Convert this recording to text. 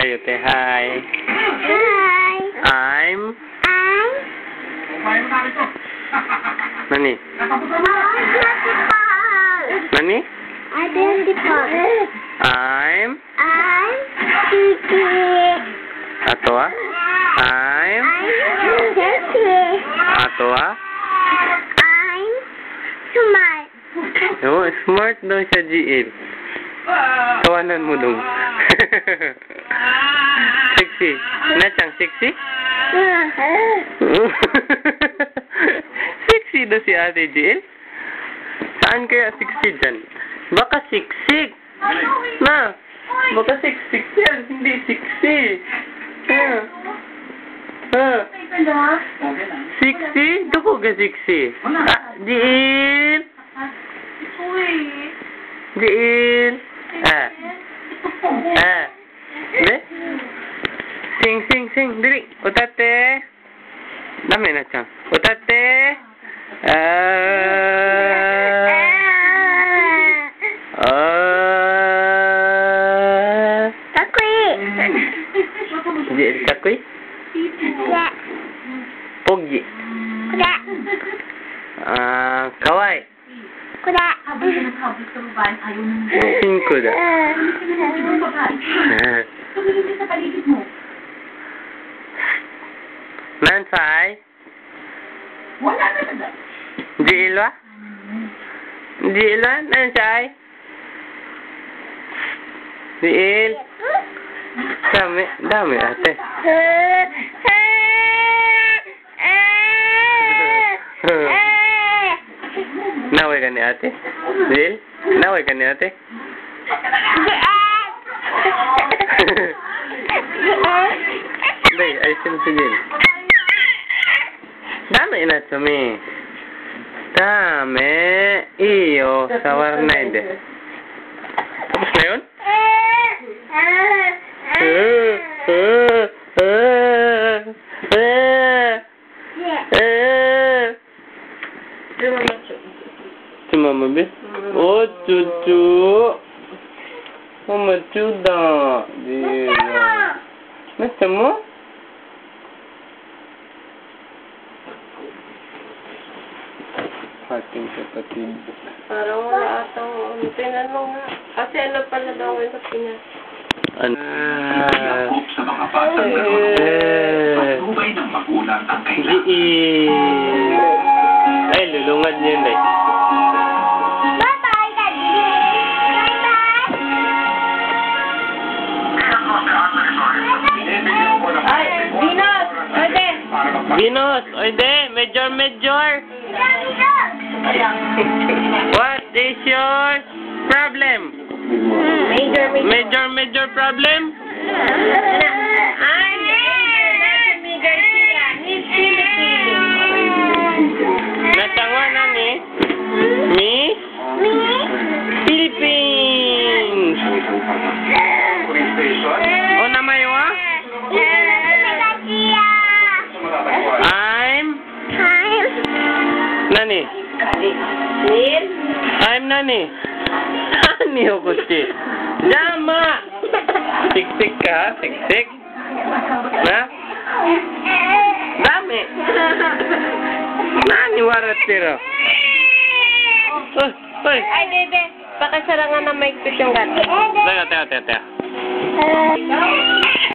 Kayo, te. Hi. Hi. I'm... Nani? Nani? I'm... Kiki. Ato, ah? I'm... Kiki. Ato, ah? I'm smart. Oo, smart daw siya, GL. Tawanan mo dong. Sexy. Nachang, sexy? Sexy daw si Ate GL. Saan kaya sexy dyan? Baka siksik. Na, baka siksik yan. Hindi sexy. Sexy? Duko ka sexy. GL. GL. De? Sing. Diri. Utate. Dami na siyang. Utate. Takui. GL takui? Kuda. Pogi. Kuda. Kawai. Kuda. Cinco da. Nansay? GL ba? GL ba? Nansay? GL? Dami ate. Naway ka ni ate? GL? Naway ka ni ate? Hindi, ayusin si GL. Dami na sumi. Dami. Iyo, sawar na hindi. Tapos na yun? Si Mama B? Oh, cucu. Mama cuda. Nasa mo? Ating kapatid. Parang wala atang tinanong nga. Kasi ano pala daw yun sa Pinas? Ano? Sa mga batang patnubay ng magulang ang kailangan. Ay, lulungad niya yun, eh. Bye-bye, Daddy. Bye-bye. Ay, Venus! Ode! Venus, oide, Major. What is your problem? Major problem? Ay, Nasa Garcia. Miss Philippines. Nasawa na ni Miss Philippines. O namay wa? I'm Nani? I'm Nani. Nani ako si Jama. Siksik ka? Siksik? Na? Dami. Nani warat tiro? Oy. Ay, Dede. Pakisarangan na maigpit yung gato. Teka.